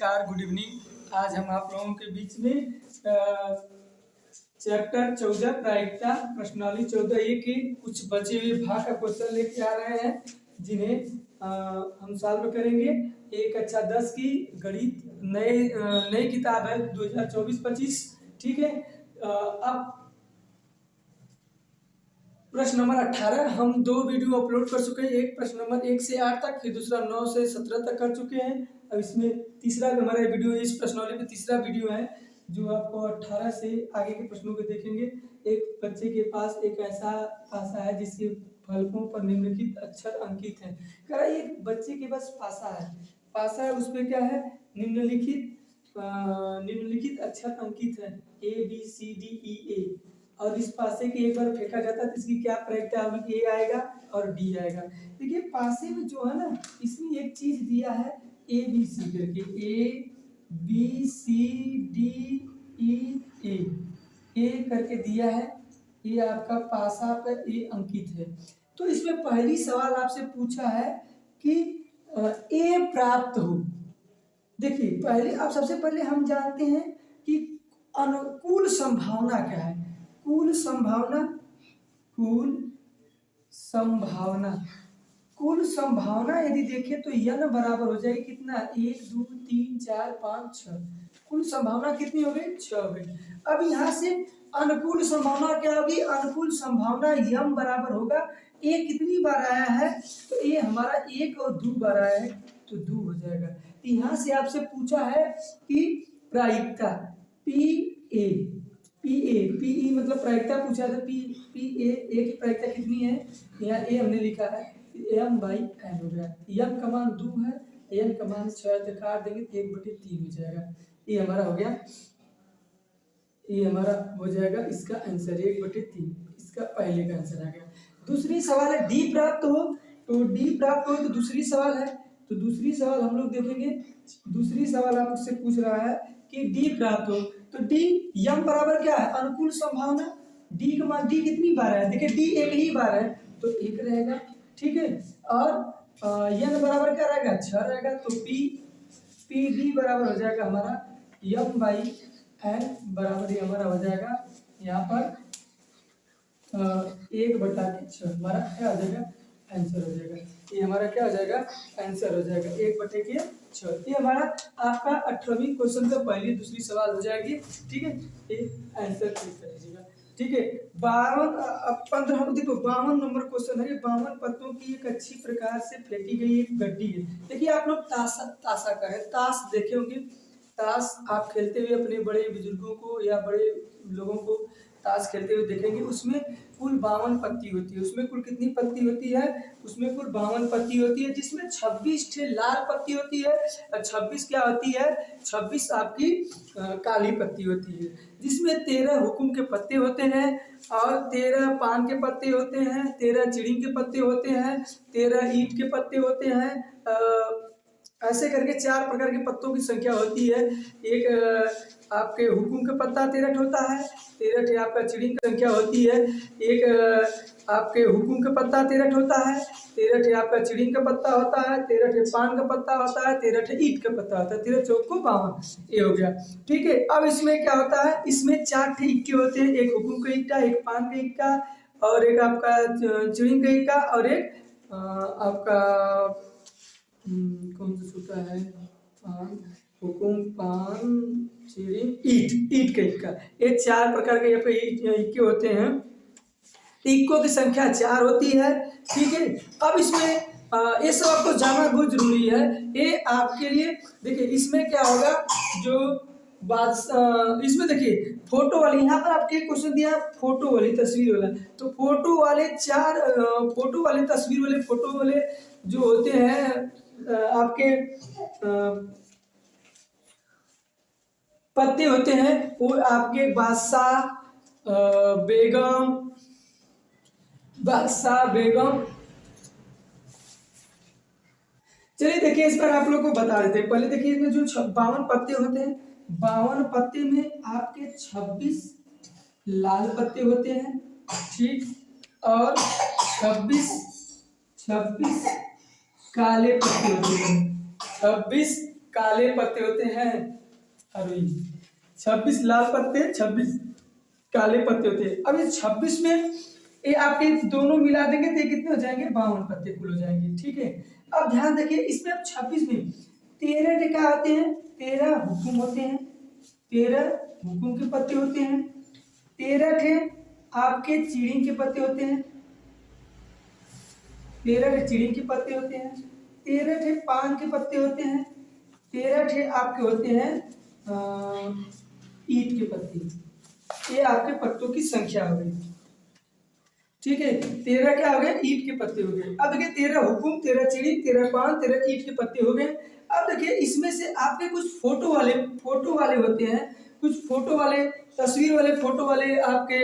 नमस्कार, good evening. आज हम आप लोगों के बीच में चैप्टर 14 प्रायिकता प्रश्नावली 14 के कुछ बचे हुए भाग का क्वेश्चन लेके आ रहे हैं, जिन्हें हम सॉल्व करेंगे। एक अच्छा 10 की गणित नई किताब है 2024-25, ठीक है। अब प्रश्न नंबर 18 हम 2 वीडियो अपलोड कर चुके हैं। एक प्रश्न नंबर 1 से 8 तक, फिर दूसरा 9 से 17 तक कर चुके हैं। अब इसमें तीसरा हमारा वीडियो, इस प्रश्नावली में तीसरा वीडियो है जो आपको 18 से आगे के प्रश्नों को देखेंगे। एक बच्चे के पास एक ऐसा पासा है जिसके फलकों पर निम्नलिखित अक्षर अंकित है। कह रहा है एक बच्चे के पास पासा है, उस पर क्या है, निम्नलिखित अक्षर अंकित है ABCDEA, और इस पासे के एक बार फेंका जाता है तो इसकी क्या प्रायिकता होगी, A आएगा और D आएगा। देखिए पासे में जो है ना, इसमें एक चीज दिया है ABC करके, ABCDEA करके दिया है। ये आपका पासा पर A अंकित है। तो इसमें पहली सवाल आपसे पूछा है कि A प्राप्त हो। देखिए पहले आप सबसे पहले हम जानते हैं कि अनुकूल संभावना क्या है। कुल संभावना यदि देखें तो n बराबर हो जाएगी कितना, 1 2 3 4 5 6। कुल संभावना कितनी हो गई, 6 हो गई। अब यहाँ से अनुकूल संभावना क्या होगी, अनुकूल संभावना m बराबर होगा, a कितनी बार आया है तो a हमारा 1 और 2 बार आया है तो 2 हो जाएगा। तो यहाँ से आपसे पूछा है कि प्रायिकता PE मतलब प्रायिकता पूछा था। A की प्रायिकता कितनी है, यहाँ A हमने लिखा है m/n हो गया। m का मान 2 है, n का मान 6 है, तो काट देंगे 1/3 हो जाएगा। ये हमारा हो गया, ये हमारा हो जाएगा इसका आंसर 1/3, इसका पहले का आंसर आ गया। दूसरी सवाल है D प्राप्त हो, तो D प्राप्त हो तो दूसरी सवाल है, तो दूसरी सवाल हम लोग देखेंगे। दूसरी सवाल आपसे पूछ रहा है कि D प्राप्त हो, तो D m बराबर क्या है, अनुकूल संभावना। D का मान, D कितनी बार है, देखिए D एक ही बार है तो 1 रहेगा, ठीक है। और n बराबर क्या रहेगा, 6 रहेगा, तो PD बराबर हो जाएगा हमारा m/n बराबर ही हमारा हो जाएगा यहाँ पर 1/6 हमारा क्या हो जाएगा, आंसर हो जाएगा। ये हमारा क्या हो जाएगा, आंसर हो जाएगा 1/6। ये हमारा आपका 18वीं क्वेश्चन का पहली दूसरी सवाल हो जाएगी, ठीक है। ये आंसर क्लिक कर लीजिएगा, ठीक है। 52 नंबर क्वेश्चन है। 52 पत्तों की एक अच्छी प्रकार से फेंकी गई एक गड्डी है। देखिए आप लोग ताशा का है, ताश देखे होंगे। ताश आप खेलते हुए अपने बड़े बुजुर्गों को या बड़े लोगों को ताश खेलते हुए देखेंगे। उसमें कुल 52 पत्ती होती है। उसमें कुल कितनी पत्ती होती है, उसमें कुल 52 पत्ती होती है, जिसमें 26 ठे लाल पत्ती होती है और 26 क्या होती है, 26 आपकी काली पत्ती होती है। जिसमें 13 हुकुम के पत्ते होते हैं और 13 पान के पत्ते होते हैं, 13 चिड़िंग के पत्ते होते हैं, 13 ईंट के पत्ते होते हैं। ऐसे करके 4 प्रकार के पत्तों की संख्या होती है। एक आपके हुकुम का पत्ता 13 होता है, 13 आपका चिड़िंग की संख्या होती है। एक आपके हुकुम का पत्ता 13 होता है, 13 आपका चिड़िंग का पत्ता होता है, 13 पान का पत्ता होता है, 13 ईंट का पत्ता होता है, 13 चौक को 52, ये हो गया, ठीक है। अब इसमें क्या होता है, इसमें 4 इक्के होते हैं, एक हुकुम का इक्का, एक पान का इक्का, और एक आपका चिड़िंग का इक्का, और एक आपका कौन सा सूता है, पान, हुकुम, पान, चिड़िंग, ईंट का इक्का। ये 4 प्रकार के यहाँ पे इक्के होते हैं। इक्कों की संख्या 4 होती है, ठीक है। अब इसमें ये सब आपको जानना बहुत जरूरी है। ये आपके लिए देखिए इसमें क्या होगा, जो बात इसमें देखिए फोटो वाली, यहाँ पर आपके क्वेश्चन दिया फोटो वाली तस्वीर वाला, तो फोटो वाले फोटो वाले जो होते हैं आपके पत्ते होते हैं, वो आपके बादशाह, बेगम। चलिए देखिए इस पर आप लोग को बता देते हैं। पहले देखिए इसमें जो 52 पत्ते होते हैं, 52 पत्ते में आपके 26 लाल पत्ते होते हैं, ठीक, और 26 काले पत्ते होते हैं। 26 काले पत्ते होते हैं, अरे 26 लाल पत्ते, 26 काले पत्ते होते हैं। अब इस 26 में ये आपके दोनों मिला देंगे तो ये कितने हो जाएंगे, 52 पत्ते कुल हो जाएंगे। ठीक है, अब ध्यान देखिए इसमें अब 26 में 13 क्या होते हैं, 13 हुकुम होते हैं, 13 हुकुम के पत्ते होते हैं, 13 थे आपके चीड़ी के पत्ते होते हैं, 13 थे चीड़ी के पत्ते होते हैं, 13 थे पान के पत्ते होते हैं, 13 थे आपके होते हैं ईंट के पत्ते। ये आपके पत्तों की संख्या हो गई। ठीक है, 13 क्या हो गए, ईंट के पत्ते हो गए। अब देखिए 13 हुकुम, 13 चिड़ी, 13 पान, 13 ईंट के पत्ते हो गए। अब देखिए इसमें से आपके कुछ फोटो वाले होते हैं, कुछ फोटो वाले, तस्वीर वाले, फोटो वाले आपके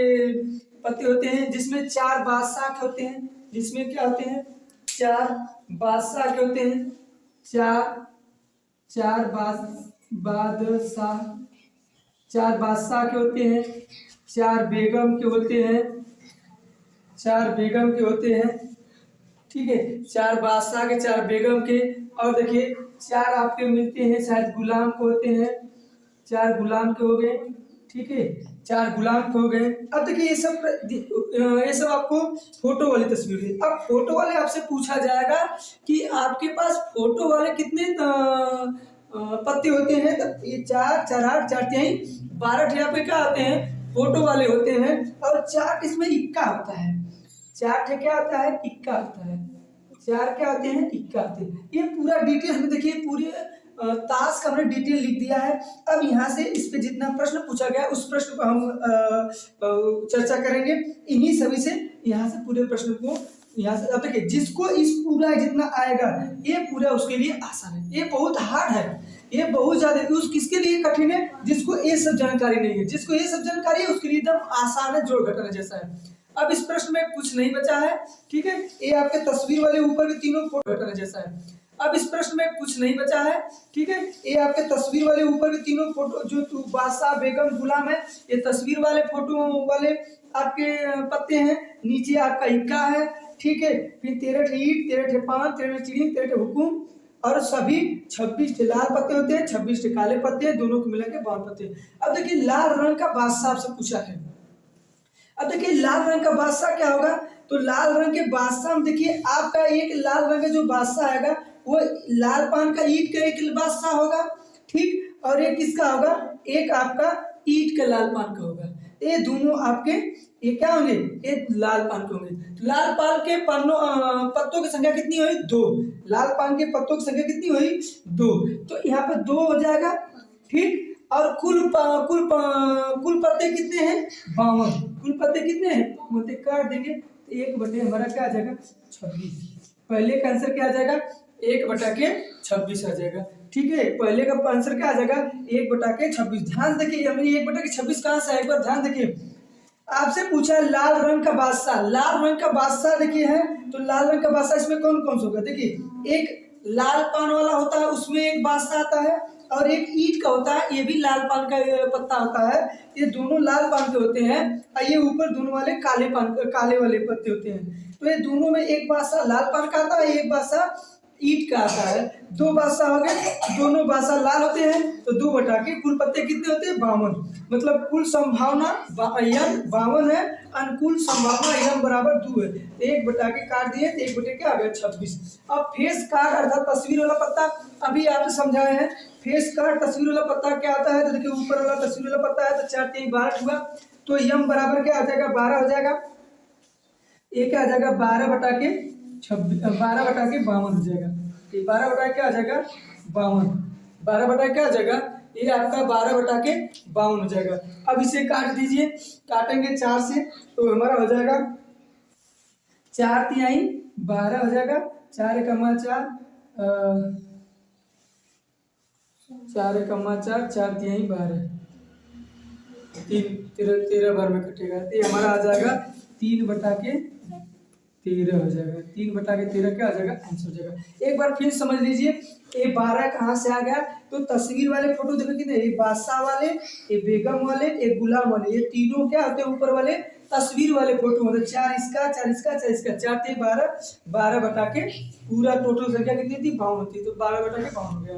पत्ते होते हैं, जिसमें 4 बादशाह के होते हैं, जिसमें क्या होते हैं, 4 बादशाह के होते हैं, 4 बादशाह, 4 बादशाह के होते हैं, 4 बेगम के होते हैं, 4 बेगम के होते हैं। ठीक है, 4 बादशाह के, 4 बेगम के, और देखिए 4 आपके मिलते हैं शायद गुलाम को होते हैं, 4 गुलाम के हो गए। ठीक है, 4 गुलाम के हो गए। अब देखिए ये सब आपको फोटो वाली तस्वीर है। अब फोटो वाले आपसे पूछा जाएगा कि आपके पास फोटो वाले कितने पत्ते होते हैं, तो ये 4 4 8 4 3 12 थे आपके क्या होते हैं, फोटो वाले होते हैं, और 4 इसमें इक्का होता है, 4 थे क्या होता है, इक्का होता है, 4 क्या होते हैं, इक्का होते हैं। ये पूरा डिटेल हमें देखिए पूरे ताश का हमने डिटेल लिख दिया है। अब यहाँ से इस पे जितना प्रश्न पूछा गया उस प्रश्न को हम चर्चा करेंगे इन्हीं सभी से। यहाँ से पूरे प्रश्न को यहाँ से अब देखिए जिसको इस पूरा जितना आएगा ये पूरा उसके लिए आसान है, ये बहुत हार्ड है, ये बहुत ज्यादा उस किसके लिए कठिन है, जिसको ये सब जानकारी नहीं है, जिसको ये सब जानकारी है उसके लिए एकदम आसान है, जोड़ घटाना जैसा है। अब इस प्रश्न में कुछ नहीं बचा है। ठीक है, ये आपके तस्वीर वाले ऊपर के तीनों फोटो घटाना जैसा है। अब इस प्रश्न में कुछ नहीं बचा है। ठीक है, ये आपके तस्वीर वाले ऊपर के तीनों फोटो जो बादशाह बेगम गुलाम है, ये तस्वीर वाले फोटो वाले आपके पत्ते हैं, नीचे आपका इक्का है। ठीक है, फिर 13 ठे ईंट, 13 ठे पान, 13 चिड़ी, 13 ठे हुकुम, और सभी 26 ठे लाल पत्ते होते हैं, 26 ठे काले पत्ते हैं, दोनों को मिला के 52 पत्ते। अब देखिए लाल रंग का बादशाह आपसे पूछा है। अब देखिए लाल रंग का बादशाह क्या होगा, तो लाल रंग के बादशाह में देखिए आपका एक लाल रंग का जो बादशाह आएगा वो लाल पान का ईंट का एक बादशाह होगा। ठीक, और एक किसका होगा, एक आपका ईंट का लाल पान का होगा। ये दोनों आपके ये क्या होंगे, ये लाल पान के होंगे। तो लाल पान के पत्तों की संख्या कितनी हुई, 2। लाल पान के पत्तों की संख्या कितनी हुई, 2। तो यहाँ पे 2 हो जाएगा। ठीक, और कुल पत्ते कितने हैं, 52। कुल पत्ते कितने हैं, 52 काट देंगे तो 1 हमारा क्या आ जाएगा, 26। पहले का आंसर क्या आ जाएगा, 1/26 आ जाएगा। ठीक है, पहले का आंसर क्या आ जाएगा, 1/26। ध्यान देखिए हमने 1/26 कहाँ से है, एक बार ध्यान देखिए। आपसे पूछा है लाल रंग का बादशाह, लाल रंग का बादशाह देखिए है, तो लाल रंग का बादशाह इसमें कौन कौन सा होगा, देखिए एक लाल पान वाला होता है उसमें एक बादशाह आता है, और एक ईंट का होता है, ये भी लाल पान का पत्ता होता है, ये दोनों लाल पान के होते हैं, और ये ऊपर दोनों वाले काले वाले पत्ते होते हैं। तो ये दोनों में एक बादशाह लाल पान का आता है, एक बादशाह ईंट का आता है। 2 बादशाह हो गए, दोनों बादशाह लाल होते हैं, तो 2 बटा के कुल पत्ते कितने होते हैं, 52। मतलब कुल संभावना यम 52 है, अनुकूल संभावना यम बराबर 2 है। 1 बटा के काट दिए तो 1 बटे क्या आ गया, 26। अब फेस कार्ड अर्थात तस्वीर वाला पत्ता अभी आपने समझाए हैं। फेस कार्ड तस्वीर वाला पत्ता क्या आता है, तो देखिए ऊपर वाला तस्वीर वाला पत्ता है, तो 4 3 12 हुआ, तो यम बराबर क्या आ जाएगा, 12 हो जाएगा। ये क्या आ जाएगा, 12 बटा के 52 हो जाएगा। 12 बटा क्या आ जाएगा, 52। 12 बटा क्या आ जाएगा, ये आपका 12 बटा के 52 हो जाएगा। अब इसे काट दीजिए, काटेंगे 4 से तो हमारा हो जाएगा 4 तिहाई 12 हो जाएगा। 4 एकमा 4, 4 एकमा 4, 4 तिहाई 12, 13 बार में कटेगा, तो ये हमारा आ जाएगा 3 बटा के 13 हो जाएगा। 3 बटा के 13 क्या आ जाएगा, आंसर हो जाएगा। एक बार फिर समझ लीजिए ये 12 कहाँ से आ गया, तो तस्वीर वाले फोटो देखो कितने, ये बादशाह वाले, ये बेगम वाले, ये गुलाम वाले, ये तीनों क्या होते हैं, ऊपर वाले तस्वीर वाले फोटो होते हैं। 4 इसका, 4 इसका, 4 इसका, 4 3 12, 12 बटा के पूरा टोटल संख्या कितनी थी, 52 थी, तो 12 बटा के 52 हो गया।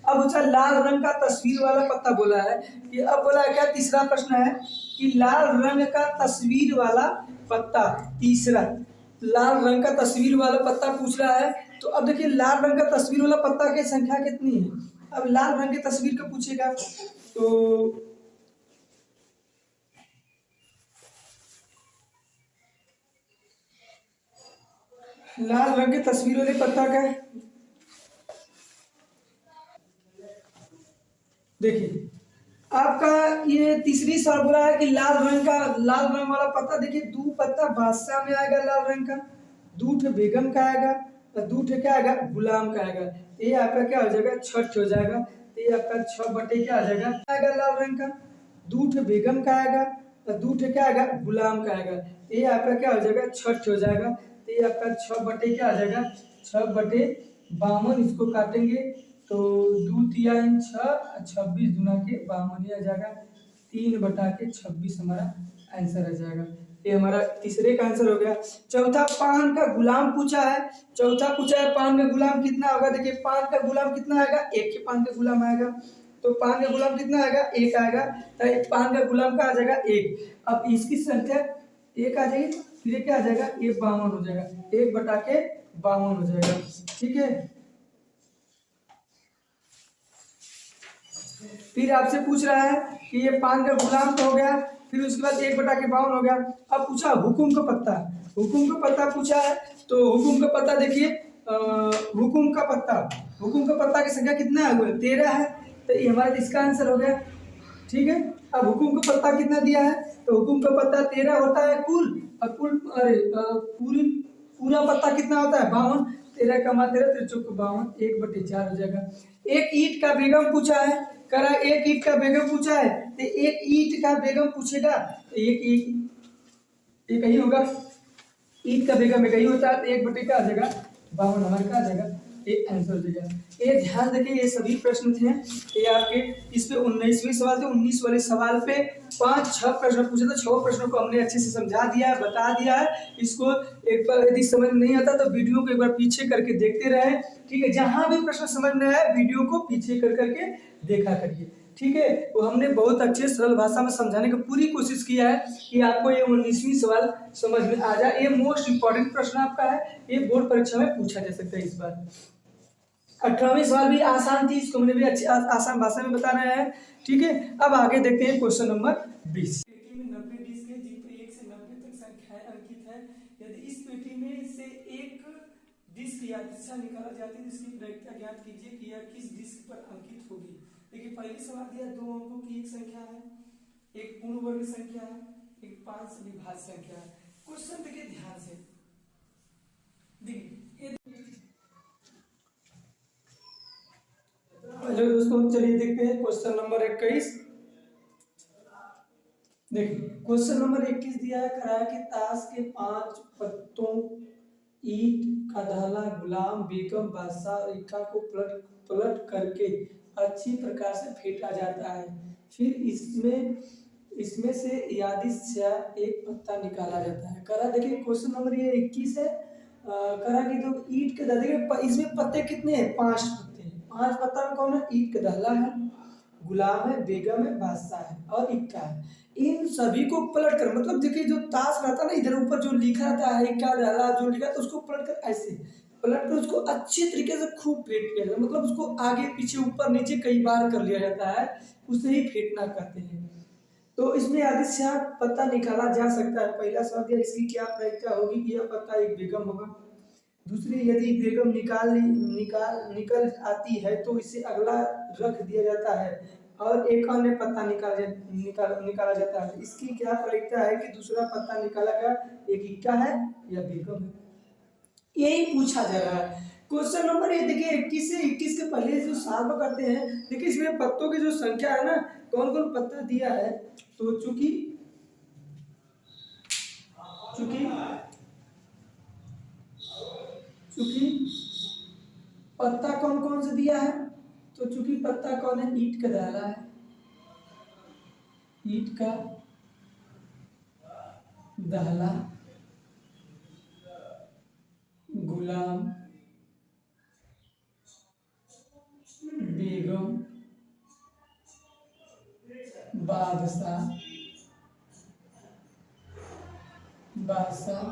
अब पूछा लाल रंग का तस्वीर वाला पत्ता बोला है कि अब बोला है क्या, तीसरा प्रश्न है कि लाल रंग का तस्वीर वाला पत्ता, तीसरा लाल रंग का तस्वीर वाला पत्ता पूछ रहा है। तो अब देखिए लाल रंग का तस्वीर वाला पत्ता की संख्या कितनी है। अब लाल रंग की तस्वीर का पूछेगा तो लाल रंग की तस्वीर वाले पत्ता का देखिए आपका ये तीसरी सवाल बोला है कि लाल रंग वाला पत्ता, देखिए दू पत्ता बादशाह में आएगा लाल रंग का, दूठ बेगम का आएगा और दूठ क्या आएगा, गुलाम का आएगा। ये आपका क्या हो जाएगा, छठ हो जाएगा। तो ये आपका 6 बटे क्या आ जाएगा, आएगा लाल रंग का, दूठ बेगम का आएगा और दूठ क्या आएगा, गुलाम का आएगा। ये आपका क्या हो जाएगा, छठ हो जाएगा। तो ये आपका 6 बटे क्या आ जाएगा, 6/52। इसको काटेंगे तो 2×3 = 6, 26×2 = 52 आ जाएगा। 3/26 हमारा आंसर आ जाएगा। ये हमारा तीसरे का आंसर हो गया। चौथा पान का गुलाम पूछा है। चौथा पूछा है पान का गुलाम कितना होगा। देखिए पान का गुलाम कितना आएगा, एक ही पान का गुलाम आएगा। तो पान का गुलाम कितना आएगा, एक आएगा। तो एक पान का गुलाम का आ जाएगा एक। अब इसकी संख्या एक आ जाएगी, फिर क्या आ जाएगा, ये 52 हो जाएगा। 1/52 हो जाएगा। ठीक है, फिर आपसे पूछ रहा है कि ये पान का गुलाम तो हो गया, फिर उसके बाद 1/52 हो गया। अब पूछा हुकुम का पत्ता, हुकुम का पत्ता पूछा है। तो हुकुम का पत्ता देखिए हुकुम का पत्ता की संख्या कितना है, 13 है। तो ये हमारा इसका आंसर हो गया। ठीक है, अब हुकुम का पत्ता कितना दिया है, तो हुकुम का पत्ता 13 होता है कुल। और कुल अरे पूरी पूरा पत्ता कितना होता है, 52। 13 कमा 13 तिरचुक 52, 1/4 हो जाएगा। एक ईंट का बेगम पूछा है, करा एक ईंट का बेगम पूछा है। तो एक ईंट का बेगम पूछेगा तो एक ही होगा, ईद का बेगम एक ही होता है। तो 1 बटे का आ जाएगा 52 हमारे का आ जाएगा, एक आंसर हो जाएगा। ये ध्यान रखिए ये सभी प्रश्न थे ये आपके। इस पे 19वीं सवाल थे, 19 वाले सवाल पे 5-6 प्रश्न पूछे थे। 6 प्रश्नों को हमने अच्छे से समझा दिया है, बता दिया है। इसको एक बार यदि समझ नहीं आता तो वीडियो को एक बार पीछे करके देखते रहे। ठीक है, जहां भी प्रश्न समझ में आया वीडियो को पीछे कर करके देखा करिए। ठीक है, तो हमने बहुत अच्छे सरल भाषा में समझाने की पूरी कोशिश किया है कि आपको ये 19वीं सवाल समझ में आ जाए। ये मोस्ट इंपॉर्टेंट प्रश्न आपका है, ये बोर्ड परीक्षा में पूछा जा सकता है इस बार। 18वीं सवाल भी आसान थी, इसको हमने भी अच्छी आसान भाषा में बता रहे हैं। ठीक है, अब आगे देखते हैं क्वेश्चन नंबर 20। पेटी में 90 डिस्क है जिन पर 1 से 90 तक संख्याएं अंकित है। यदि इस पेटी में से एक डिस्क या दिशा निकाला जाती है जिसकी प्रायिकता ज्ञात कीजिए कि यह किस डिस्क पर अंकित होगी। देखिए पहले सवाल दिया 2 अंकों की एक संख्या है, एक पूर्ण वर्ग संख्या है, एक 5 से विभाज्य संख्या है। क्वेश्चन देखिए ध्यान से, देखिए हेलो दोस्तों, चलिए देखते हैं क्वेश्चन नंबर 21। देखिए क्वेश्चन नंबर 21 दिया है, कराया कि ताश के 5 पत्तों ईंट का धाला गुलाम बेगम बादशाह और इक्का को पलट पलट करके अच्छी प्रकार से फेंटा जाता है। फिर इसमें इसमें से यादृच्छा एक पत्ता निकाला जाता है। करा देखिए क्वेश्चन नंबर ये 21 है। करा कि जो ईंट के देखिए इसमें पत्ते कितने हैं, 5 पत्ते हैं। 5 पत्ता में कौन है, ईंट का धाला है, गुलाम है, बेगम है, बादशाह है और इक्का है। इन सभी को पलट कर, मतलब देखिए जो ताश रहता है ना, इधर ऊपर जो लिखा रहता है इक्का धाला जो लिखा है, तो उसको पलट कर ऐसे पलट कर उसको अच्छे तरीके से खूब फेंट लिया जाता है। मतलब उसको आगे पीछे ऊपर नीचे कई बार कर लिया जाता है, उसे ही फेंटना कहते हैं। तो इसमें यादृच्छा पत्ता निकाला जा सकता है। पहला सवाल दिया इसकी क्या प्रायिकता होगी कि यह पत्ता एक बेगम होगा। दूसरी, यदि बेगम निकल आती है तो इसे अगला रख दिया जाता है और एक अन्य पत्ता निकाला जाता है। इसकी क्या प्रायिकता है कि दूसरा पत्ता निकाला गया एक इक्का है या बेगम है, यही पूछा जा रहा है। क्वेश्चन नंबर ये देखिए 21 से 21 के पहले जो सॉल्व करते हैं, देखिए इसमें पत्तों की जो संख्या है ना, कौन कौन पत्ता दिया है। तो चूंकि चूंकि चूंकि पत्ता कौन कौन से दिया है, तो चूंकि पत्ता कौन है, ईंट का डाला है, ईंट का दहला, गुलाम, बेगम, बादशाह, बादशाह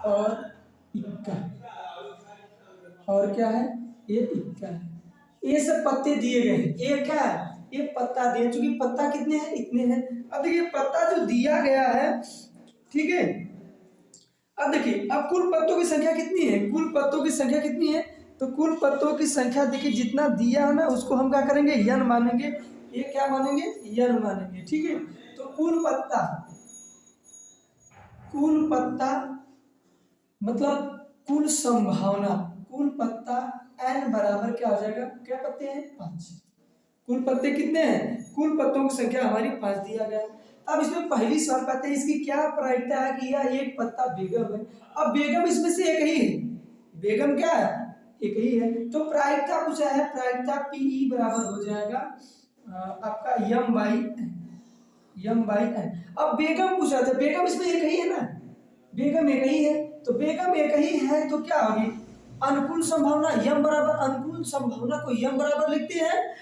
और इक्का। और क्या है? ये इक्का है। ये सब पत्ते दिए गए हैं। ये क्या है? ये पत्ता दिए, चूंकि पत्ता कितने हैं? इतने हैं। अब देखिए पत्ता जो दिया गया है, ठीक है। अब देखिए, अब कुल पत्तों की संख्या कितनी है? कुल पत्तों की संख्या कितनी है? तो कुल पत्तों की संख्या देखिए, जितना दिया है ना उसको हम क्या करेंगे? यन मानेंगे। ये क्या मानेंगे? यन मानेंगे, ठीक है। तो कुल पत्ता मतलब कुल संभावना, कुल पत्ता n बराबर क्या हो जाएगा? क्या पत्ते हैं? 5। कुल पत्ते कितने हैं? कुल पत्तों की संख्या हमारी 5 दिया गया। अब इसमें पहली सवाल पाते हैं, इसकी क्या प्रायिकता है कि यह एक पत्ता बेगम है। अब बेगम इसमें से एक ही है। बेगम क्या है? एक ही है। तो प्रायिकता पूछा है, प्रायिकता पी बराबर हो जाएगा आपका यम बाई एन। अब बेगम पूछा था, बेगम इसमें एक ही है ना, बेगम एक ही है। तो बेगम एक ही है तो क्या होगी? अनुकूल संभावना यम बराबर, अनुकूल संभावना को यम बराबर लिखते हैं,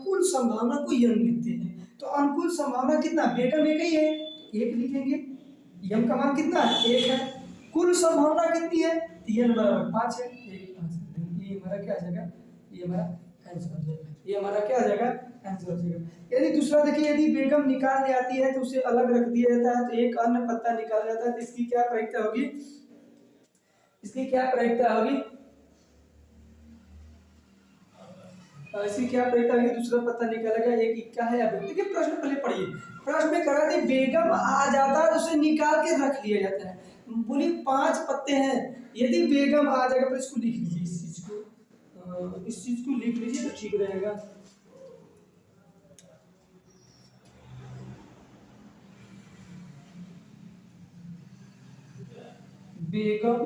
कुल संभावना को यम लिखते हैं। तो अनुकूल संभावना कितना? बेगम एक ही है, एक लिखेंगे। यम का मान कितना है? 1 है। कुल संभावना कितनी है? यन बराबर 5 है। 1 5, ये हमारा क्या आ जाएगा? ये हमारा आंसर हो जाएगा। ये हमारा क्या आ जाएगा? आंसर हो जाएगा। यदि दूसरा देखिए, यदि बेगम निकाल ले आती है तो उसे अलग रख दिया जाता है, तो एक अन्य पत्ता निकाला जाता है, तो इसकी क्या प्रायिकता होगी? इसकी क्या प्रायिकता होगी? इसकी क्या प्रायिकता होगी? दूसरा पत्ता निकालेगा, एक इक्का है या देखिए प्रश्न पहले पढ़िए। प्रश्न में कहा था बेगम आ जाता है तो उसे निकाल के रख लिया जाता है। बोली 5 पत्ते हैं, यदि बेगम आ जाएगा, पर इसको लिख लीजिए, इस चीज को लिख लीजिए तो ठीक रहेगा। बेगम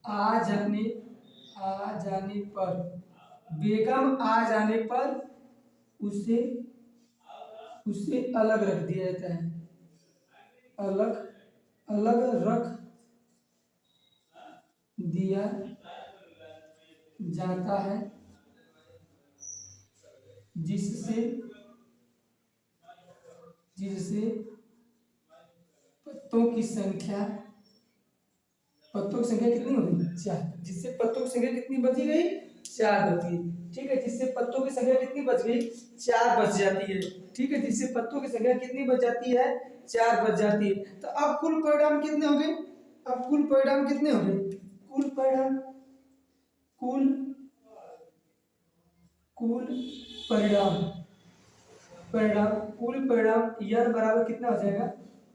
आ जाने पर, बेगम आ जाने पर उसे अलग रख दिया जाता है, अलग रख दिया जाता है, जिससे पत्तों की संख्या कितनी होगी? 4। जिससे पत्तों की संख्या कितनी बची गई? 4 बची। ठीक है, जिससे पत्तों की संख्या कितनी बच गई? 4 बच जाती है। ठीक है, जिससे पत्तों की संख्या कितनी बच जाती है? 4 बच जाती है। तो अब कुल परिणाम कितने हो गए? अब कुल परिणाम कितने हो गए? कुल परिणाम कुल परिणाम यन बराबर कितना हो जाएगा?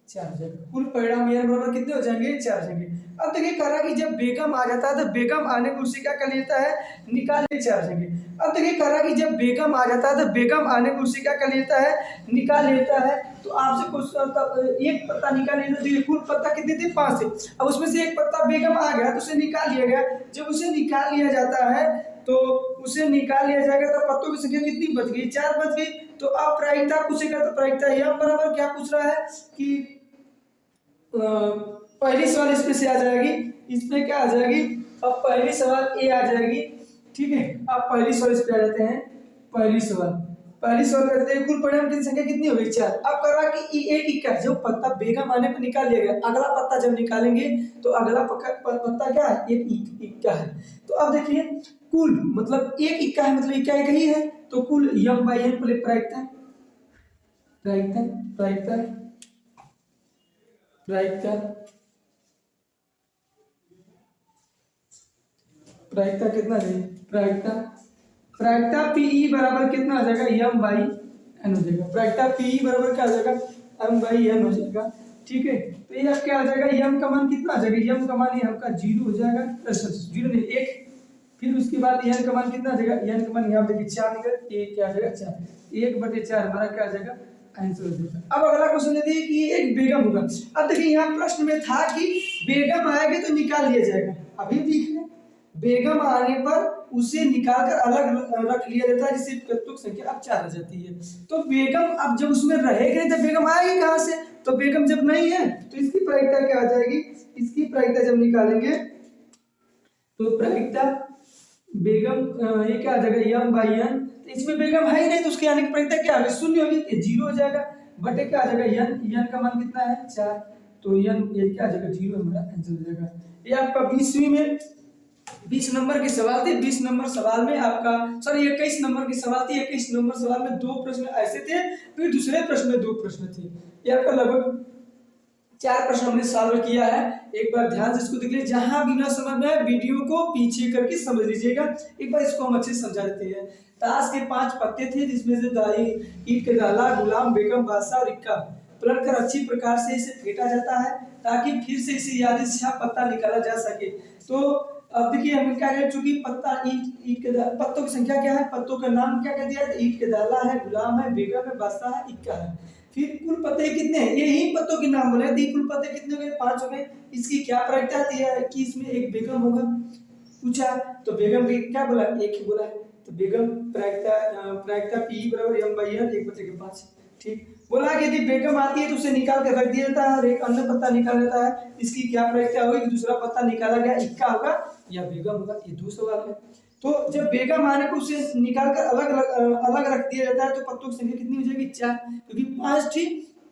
4 जाएगा। कुल परिणाम यन बराबर कितने हो जाएंगे? 4 जाएंगे। अब देखिए कहा कि जब बेगम आ जाता है तो बेगम आने को उसे क्या कर लेता है? निकाल ले 4 जाएंगे। अब देखिए कहा कि जब बेगम आ जाता है तो बेगम आने को उसे क्या कर लेता है? निकाल लेता है। तो आपसे क्वेश्चन, एक पत्ता निकाल लेना, देखिए कुल पत्ता कितने थे? 5 थे। अब उसमें से एक पत्ता बेगम आ गया तो उसे निकाल लिया गया। जब उसे निकाल लिया जाता है तो उसे निकाल लिया जाएगा तो पत्तों की संख्या कितनी बच गई? 4 बच गई। तो अब प्रायिकता पूछेगा तो प्रायिकता यम बराबर क्या पूछ रहा है कि पहली सवाल इसमें से आ जाएगी, इसमें क्या आ जाएगी? अब पहली सवाल ए आ जाएगी। ठीक है, अब पहली सवाल इस पे आ जाते हैं। पहली सवाल करते हैं, कुल परिणाम की संख्या कितनी हो गई? 4। अब करा कि एक इक्का, जो पत्ता बेगम आने पर निकाल लिया गया, अगला पत्ता जब निकालेंगे तो अगला पत्ता क्या है? एक इक्का है। तो अब देखिए कुल मतलब एक इक्का है, मतलब इक्का एक ही है, तो कुल यम बाई एन प्लस प्रायिकता कितना है? प्रायिकता पी बराबर कितना आ जाएगा? यम बाई एन हो जाएगा। प्रायिकता पी बराबर क्या आ जाएगा? एम बाई एन हो जाएगा। ठीक है, तो ये अब क्या आ जाएगा? यम का मान कितना आ जाएगा? यम का मान ये आपका 0 हो जाएगा, 0 नहीं 1। फिर उसके बाद एन का मान कितना आ जाएगा? एन का मान यहाँ देखिए 4 निकल, एक क्या आ जाएगा? 4। 1/4 हमारा क्या आ जाएगा? आंसर हो जाएगा। अब अगला क्वेश्चन यदि कि एक बेगम होगा। अब देखिए यहाँ प्रश्न में था कि बेगम आएगी तो निकाल लिया जाएगा। अभी लिख रहे, बेगम आने पर उसे निकालकर अलग रख लिया जाता है, जिससे पत्तों की संख्या अब 4 हो जाती है। तो बेगम अब जब उसमें रहेगी नहीं तो बेगम आएगी कहाँ से? तो बेगम जब नहीं है तो इसकी प्रायिकता क्या आ जाएगी? इसकी प्रायिकता जब निकालेंगे तो प्रायिकता बेगम ये क्या आ जाएगा यम बाई एन, तो इसमें बेगम है ही नहीं तो उसके आने की प्रक्रिया क्या होगी, शून्य होगी, ये जीरो हो जाएगा। बटे क्या आ जाएगा यन, यन का मान कितना है 4, तो यन ये क्या आ जाएगा 0, हमारा आंसर हो जाएगा। ये आपका 20वीं में 20 नंबर के सवाल थे। 20 नंबर सवाल में आपका सॉरी 21 नंबर के सवाल थे। 21 नंबर सवाल में 2 प्रश्न ऐसे थे, फिर दूसरे प्रश्न में 2 प्रश्न थे। ये आपका लगभग 4 प्रश्न हमने सॉल्व किया है। एक बार ध्यान से इसको देख लीजिए, जहां भी ना समझ में आए वीडियो को पीछे करके समझ लीजिएगा। एक बार इसको हम अच्छे से समझा देते हैं। ताश के 5 पत्ते थे, जिसमें से दाई, ईट के दाला, गुलाम, बेगम, बादशाह और इक्का पलट कर अच्छी प्रकार से इसे फेंटा जाता है ताकि फिर से इसे यादृच्छा पत्ता निकाला जा सके। तो अब देखिए हम क्या है, चूंकि पत्ता ईट के पत्तों की संख्या क्या है, पत्तों का नाम क्या कह दिया, ईट के दाला है, गुलाम है, बेगम है, बादशाह है, इक्का है। फिर कुल पत्ते कितने हैं, यही पत्तों के नाम बोले, दी कुल पत्ते कितने हो गए 5 हो गए। इसकी क्या प्रायिकता आती है कि इसमें एक बेगम होगा, पूछा तो बेगम की क्या बोला, एक ही बोला है, तो बेगम प्रायिकता पी बराबर एम बाई एन 1/5। ठीक बोला कि यदि बेगम आती है तो उसे निकाल कर रख दिया जाता है और एक अन्य पत्ता निकाल जाता है। इसकी क्या प्रायिकता होगी कि दूसरा पत्ता निकाला गया इक्का होगा या बेगम होगा, ये 2 सवाल है। तो जब बेगम आने पर उसे निकाल कर अलग रख दिया जाता है तो पत्तों की संख्या कितनी हो जाएगी 4, क्योंकि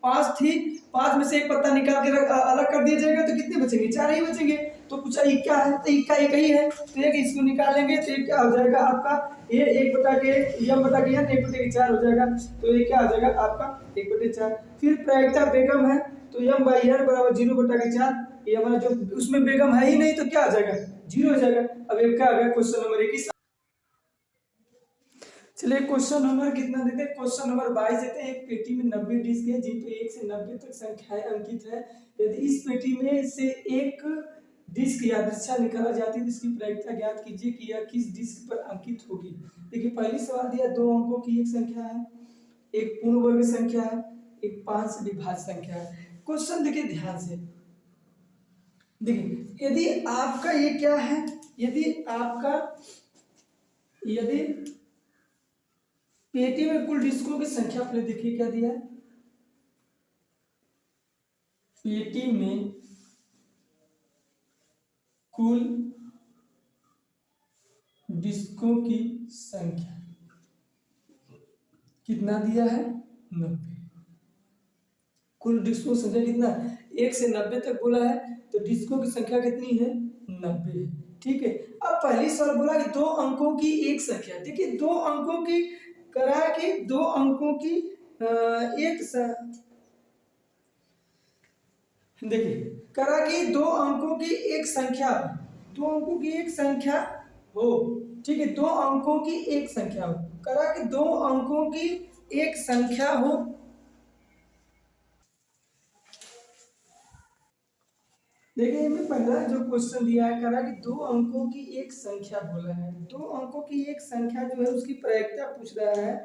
5 थी 5 में से एक पत्ता निकाल के अलग कर दिया जाएगा तो कितने बचेंगे, 4 ही बचेंगे। तो पूछा इक्का है तो इक्का एक ही है, तो एक इसको निकालेंगे तो ये क्या हो जाएगा आपका, ये 1/4 हो जाएगा। तो ये क्या हो जाएगा आपका 1/4। फिर प्रायिकता बेगम है तो एम बाई एन बराबर 0/4। ये हमारा जो उसमें बेगम है ही नहीं तो क्या आ जाएगा 0 हो जाएगा। अब एक क्या आ गया क्वेश्चन नंबर 21। चलिए क्वेश्चन नंबर कितना देते हैं, क्वेश्चन नंबर 22 देते हैं। एक पेटी में 90 डिस्क है जिन पे 1 से 90 तक संख्याएं अंकित है। यदि इस पेटी में से एक डिस्क यादृच्छा निकाला जाती है तो इसकी प्रायिकता ज्ञात कीजिए कि यह किस डिस्क पर अंकित होगी। देखिए पहली सवाल दिया 2 अंकों की एक संख्या है, एक पूर्ण वर्ग संख्या है, एक 5 से विभाज्य संख्या है। क्वेश्चन देखिए ध्यान से, देखिए यदि आपका ये क्या है, यदि पेटी में कुल डिस्कों की संख्या पहले देखिए क्या दिया है, पेटी में कुल डिस्कों की संख्या कितना दिया है 90। कुल डिस्कों की संख्या कितना 1 से 90 तक बोला है, तो डिस्कों की संख्या कितनी है 90। ठीक है, अब पहली सवाल बोला कि 2 अंकों की एक संख्या। देखिए 2 अंकों की करा कि 2 अंकों की देखिए करा कि 2 अंकों की एक संख्या, 2 अंकों की एक संख्या हो। ठीक है, 2 अंकों की एक संख्या हो, करा कि 2 अंकों की एक संख्या हो। देखिए इनमें पहला जो क्वेश्चन दिया है करा कि 2 अंकों की एक संख्या बोला है, 2 अंकों की एक संख्या जो है उसकी प्रायिकता पूछ रहा है।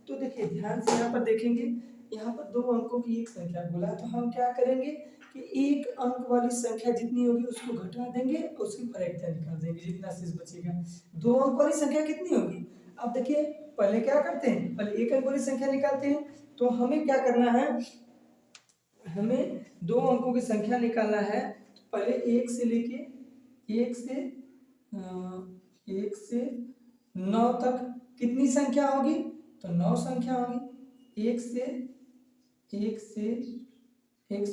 तो देखिए ध्यान से यहाँ पर देखेंगे, यहाँ पर 2 अंकों की एक संख्या बोला है, तो हम क्या करेंगे कि एक अंक वाली संख्या जितनी होगी उसको घटा देंगे और उसकी प्रायिकता निकाल देंगे, जितना शेष बचेगा। 2 अंक वाली संख्या कितनी होगी, अब देखिए पहले क्या करते हैं, पहले एक अंक वाली संख्या निकालते हैं। तो हमें क्या करना है, हमें 2 अंकों की संख्या निकालना है। तो पहले एक से लेके एक से 9 तक कितनी संख्या होगी, तो 9 संख्या होगी। एक से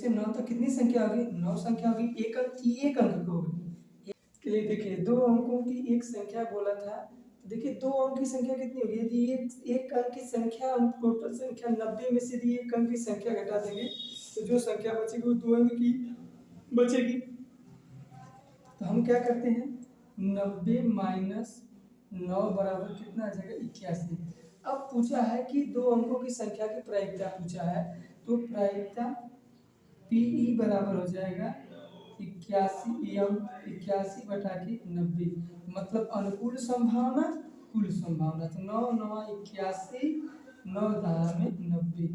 9 तक कितनी संख्या होगी 9 संख्या होगी। एक अंक की एक अंक होगी। चलिए देखिए 2 अंकों की एक संख्या बोला था, देखिए 2 अंक की संख्या कितनी होगी, यदि एक अंक की संख्या हम टोटल संख्या 90 में से यदि एक अंक की संख्या घटा देंगे तो जो संख्या बचेगी वो 2 अंक की बचेगी। तो हम क्या करते हैं 90 माइनस 9 बराबर कितना आ जाएगा 81। अब पूछा है कि 2 अंकों की संख्या की प्रायिकता पूछा है, तो प्रायिकता पीई बराबर हो जाएगा 81/90, मतलब अनुकूल संभावना कुल संभावना। तो 9 9 81, 9 10 में 90,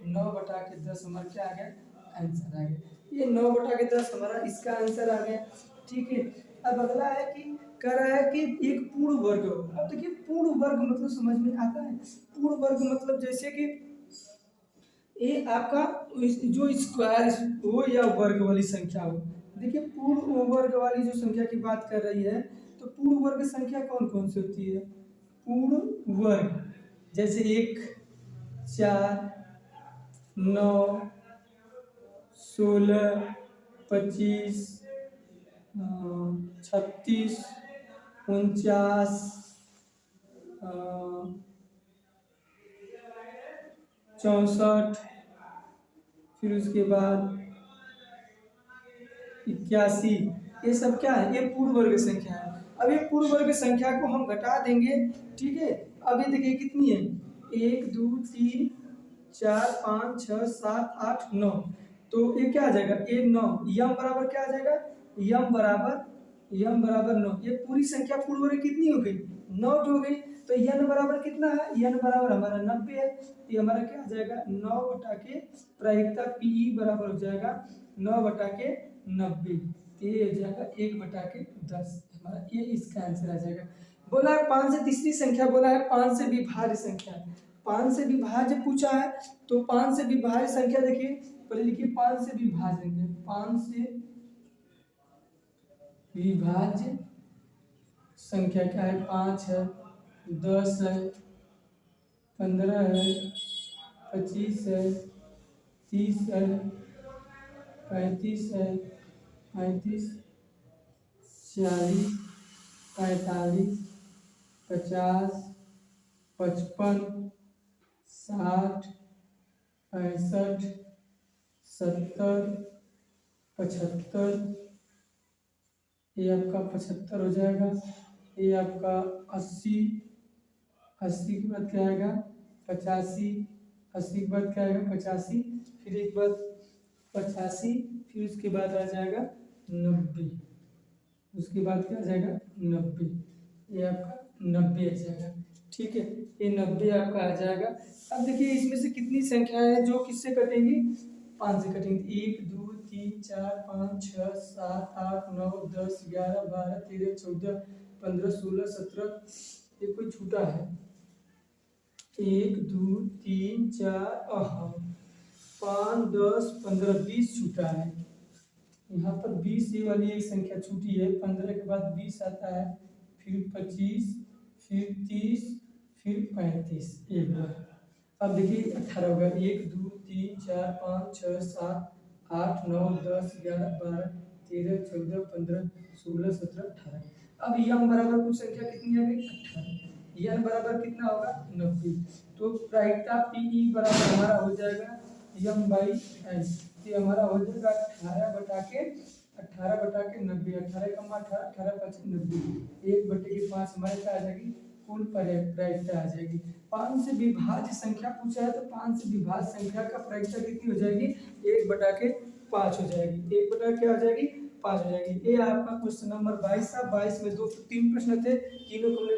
9/10 हमारा क्या आ गया आंसर आ गया। ये 9/10 हमारा इसका आंसर आ गया। ठीक है, अब अगला है कि कह रहा है कि एक पूर्ण वर्ग हो। अब देखिए पूर्ण वर्ग मतलब समझ में आता है, पूर्ण वर्ग मतलब जैसे कि ये आपका जो स्क्वायर हो या वर्ग वाली संख्या हो। देखिए पूर्ण वर्ग वाली जो संख्या की बात कर रही है, तो पूर्ण वर्ग संख्या कौन कौन सी होती है? पूर्ण वर्ग जैसे 1, 4, 9, 16, 25, 36, 49, 64, फिर उसके बाद 81, ये सब क्या है? ये पूर्ण वर्ग संख्या है। अब ये पूर्ण वर्ग संख्या को हम घटा देंगे, ठीक है। अब ये देखिए कितनी है, 1, 2, 3, 4, 5, 6, 7, 8, 9, तो ये क्या आ जाएगा? ये 9, यम बराबर क्या आ जाएगा? यम बराबर 9। ये पूरी संख्या पूर्ण वर्ग कितनी हो गई? 9 हो गई। तो यन बराबर कितना है? यन बराबर हमारा 90 है। ये हमारा क्या आ जाएगा? 9 बटा के प्रायिकता पी बराबर हो जाएगा 9 बटा के 90, ये हो जाएगा 1 बटा के 10। हमारा ये इसका आंसर आ जाएगा। बोला है 5 से तीसरी संख्या, बोला है 5 से विभाज्य संख्या। 5 से विभाज्य पूछा है, तो 5 से विभाज्य संख्या देखिए, पहले लिखिए 5 से विभाज्य, 5 से विभाज्य संख्या क्या है? 5 है, 10 है, 15 है, 25 है, 30 है, 35 है, 35, 40, 45, 50, 55, 60, 65, 70, 75, ये आपका 75 हो जाएगा। ये आपका 80, 80 के बाद क्या आएगा? 85, 80 के बाद क्या आएगा? 85, फिर एक बार 85, फिर उसके बाद आ जाएगा 90, उसके बाद क्या आ जाएगा? 90, ये आपका 90 आ जाएगा, ठीक है। ये 90 आपका आ जाएगा। अब देखिए इसमें से कितनी संख्या है जो किससे कटेंगी? 5 से कटेंगे। 1, 2, 3, 4, 5, 6, 7, 8, 9, 10, 11, 12, 13, 14, 15, 16, 17, ये कोई छूटा है? 1, 2, 3, 4, 5, 10, 15, 20 छूटा है। यहाँ पर 20 ये वाली एक संख्या छूटी है। 15 के बाद 20 आता है, फिर 25, फिर 30, फिर 35, एक बार। अब देखिए 18 होगा। 1, 2, 3, 4, 5, 6, 7, 8, 9, 10, 11, 12, 13, 14, 15, 16, 17, 18। अब यम बराबर कुल संख्या कितनी आ गई? 18। यन बराबर कितना होगा? 90। तो प्रायिकता पी बराबर हमारा हो जाएगा यम बाई एन। ये हमारा हो जाएगा 18 बटा के 90। 18 कमा 18, 18 5 90, 1 बटे के 5 हमारे क्या आ जाएगी? कुल प्रायिकता आ जाएगी। 5 से विभाज्य संख्या पूछा है, तो 5 से विभाज्य संख्या का प्रायिकता कितनी हो जाएगी? 1 बटा के 5 हो जाएगी। 1 बटा क्या हो जाएगी? 5 हो जाएगी। ये आपका क्वेश्चन नंबर 22 था। 22 में 3 प्रश्न थे, तीनों को हमने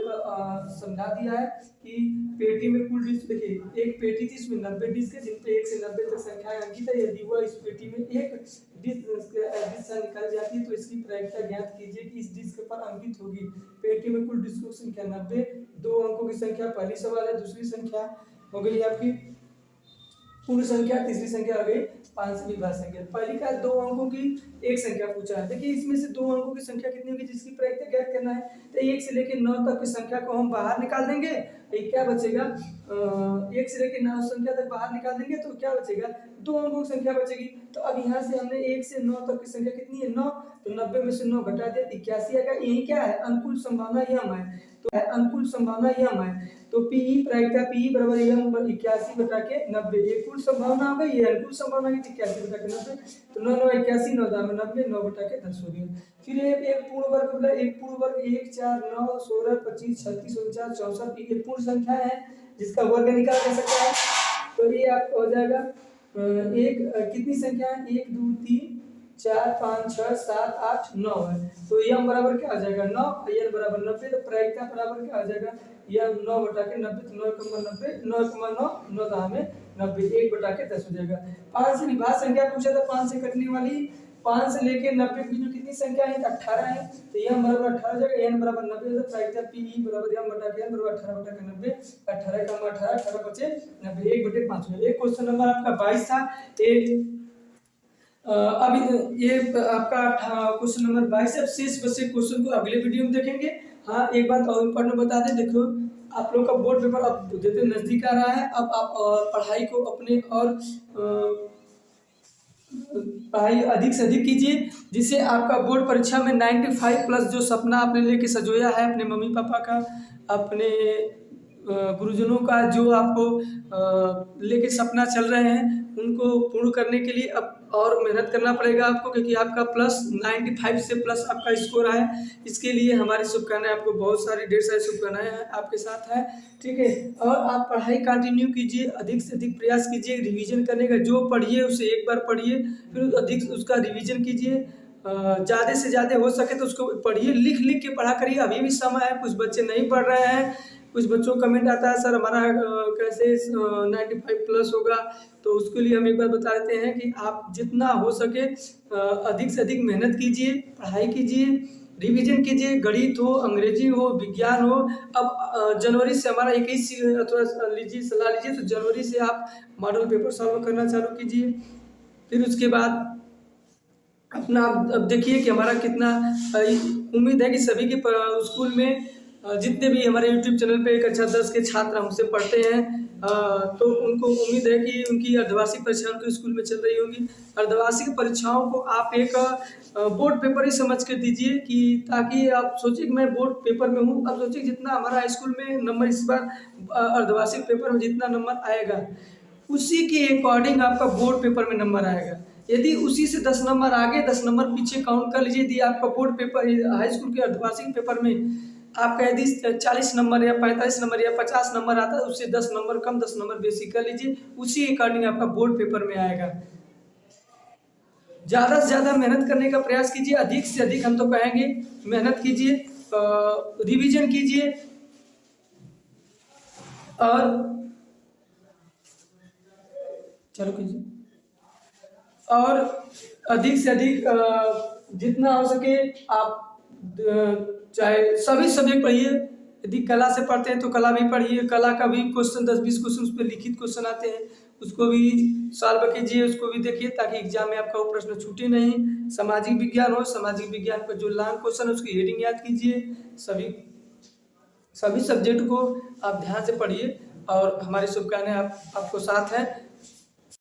समझा दिया है कि पेटी में कुल डिस्क, देखिए एक पेटी थी, इसमें 90 डिस्क है, जिन पे 1 से 90 तक संख्याएं अंकित है। यदि वह इस पेटी में एक डिस्क निकल जाती है तो इसकी प्रायिकता ज्ञात कीजिए कि इस डिस्क पर अंकित होगी। पेटी में कुल डिस्कों की संख्या 90, 2 अंकों की संख्या पहली सवाल है। दूसरी संख्या हो गई आपकी पूर्ण संख्या, तीसरी संख्या हो गई 5 से विभाज्य संख्या। पहली का 2 अंकों की एक संख्या पूछा है। देखिए इसमें से 2 अंकों की संख्या कितनी होगी जिसकी प्रायिकता ज्ञात करना है। तो 1 से लेकर 9 तक की संख्या को हम बाहर निकाल देंगे। ये क्या बचेगा? 1 से लेकर 9 संख्या तक बाहर निकाल देंगे तो क्या बचेगा? 2 अंकों की संख्या बचेगी। तो अब यहाँ से हमने 1 से 9 तक की संख्या कितनी है? 9। तो 90 में से 9 घटा दिया, 81 आएगा। यही क्या है? अनुकूल संभावना यम है। तो अनुकूल संभावना यम है, तो पी प्रायिकता पी बराबर यम 81 बटा के 90। ये कुल संभावना आ गई, ये अनुकूल संभावना की 81 बटा के 90। तो 9 9 81, 9 दाम 90, 9 बटा के 10 हो गया। फिर एक पूर्ण वर्ग, मतलब एक पूर्ण वर्ग 1, 4, 9, 16, 25, 36, 49, 64 ये पूर्ण संख्या है जिसका वर्ग निकाला जा सकता है। तो ये आपका हो जाएगा कितनी संख्या है? 1, 2, 3, 4, 5, 6, 7, 8, 9 है। तो यम बराबर क्या आ जाएगा? 9। यन बराबर 90। तो प्रायिकता बराबर क्या आ जाएगा? यम 9 बटा के 90। तो 9 कमा 90, 9 कमा 9, 9 दाम में 90, 1 बटा के 10 हो जाएगा। 5 से विभाज्य संख्या पूछा था, 5 से कटने वाली। 5 से लेके 90 के बीच में कितनी संख्या है? 18 है। तो यम बराबर 18 हो जाएगा, एन बराबर 90। तो प्रायिकता पी बराबर यम बटा के एन बराबर 18 बटा के 90। 18 कमा 18, 18 बचे 90, 1 बटे 5 हो जाएगा। एक क्वेश्चन नंबर आपका 22 था। अभी ये आपका क्वेश्चन नंबर 22 है। शेष बचे क्वेश्चन को अगले वीडियो में देखेंगे। हाँ, एक बात और इम्पोर्टेंट बता दें, देखो आप लोग का बोर्ड पेपर अब देते नज़दीक आ रहा है। अब आप पढ़ाई को अपने और पढ़ाई अधिक से अधिक कीजिए, जिससे आपका बोर्ड परीक्षा में 95 प्लस जो सपना आपने लेके सजोया है अपने मम्मी पापा का, अपने गुरुजनों का, जो आपको लेके सपना चल रहे हैं, उनको पूर्ण करने के लिए अब और मेहनत करना पड़ेगा आपको, क्योंकि आपका प्लस 95 से प्लस आपका स्कोर आया। इसके लिए हमारी शुभकामनाएं, आपको बहुत सारी ढेर सारी शुभकामनाएं हैं, आपके साथ है। ठीक है, और आप पढ़ाई कंटिन्यू कीजिए, अधिक से अधिक प्रयास कीजिए रिवीजन करने का। जो पढ़िए उसे एक बार पढ़िए, फिर अधिक उसका रिवीजन कीजिए। ज़्यादा से ज़्यादा हो सके तो उसको पढ़िए, लिख लिख के पढ़ा करिए। अभी भी समय है, कुछ बच्चे नहीं पढ़ रहे हैं। कुछ बच्चों का कमेंट आता है, सर हमारा कैसे 95 प्लस होगा। तो उसके लिए हम एक बार बता देते हैं कि आप जितना हो सके अधिक से अधिक मेहनत कीजिए, पढ़ाई कीजिए, रिवीजन कीजिए। गणित हो, अंग्रेजी हो, विज्ञान हो। अब जनवरी से हमारा 21 अथवा लीजिए, सलाह लीजिए, तो जनवरी से आप मॉडल पेपर सॉल्व करना चालू कीजिए। फिर उसके बाद अपना अब देखिए कि हमारा कितना उम्मीद है कि सभी के स्कूल में जितने भी हमारे यूट्यूब चैनल पे कक्षा 10 के छात्र हमसे पढ़ते हैं, तो उनको उम्मीद है कि उनकी अर्धवार्षिक परीक्षा उनके स्कूल में चल रही होगी। अर्धवार्षिक परीक्षाओं को आप एक बोर्ड पेपर ही समझ के दीजिए, कि ताकि आप सोचिए कि मैं बोर्ड पेपर में हूँ। अब सोचिए जितना हमारा स्कूल में नंबर इस बार अर्धवार्षिक पेपर में जितना नंबर आएगा, उसी के अकॉर्डिंग आपका बोर्ड पेपर में नंबर आएगा। यदि उसी से 10 नंबर आगे 10 नंबर पीछे काउंट कर लीजिए। यदि आपका बोर्ड पेपर हाई स्कूल के अर्धवार्षिक पेपर में आपका यदि 40 नंबर या 45 नंबर या 50 नंबर आता है, उससे 10 नंबर कम 10 नंबर बेसिक कर लीजिए, उसी अकॉर्डिंग आपका बोर्ड पेपर में आएगा। ज़्यादा से ज़्यादा मेहनत करने का प्रयास कीजिए, अधिक से अधिक हम तो कहेंगे मेहनत कीजिए, रिवीजन कीजिए, और चलो कीजिए, और अधिक से अधिक जितना हो सके आप चाहे सभी सब्जेक्ट पढ़िए। यदि कला से पढ़ते हैं तो कला भी पढ़िए, कला का भी क्वेश्चन 10-20 क्वेश्चन उस पर लिखित क्वेश्चन आते हैं, उसको भी सॉल्व कीजिए, उसको भी देखिए, ताकि एग्जाम में आपका वो प्रश्न छूटे नहीं। सामाजिक विज्ञान हो, सामाजिक विज्ञान का जो लॉन्ग क्वेश्चन है उसकी हेडिंग याद कीजिए। सभी सब्जेक्ट को आप ध्यान से पढ़िए, और हमारी शुभकामनाएं आपको साथ है।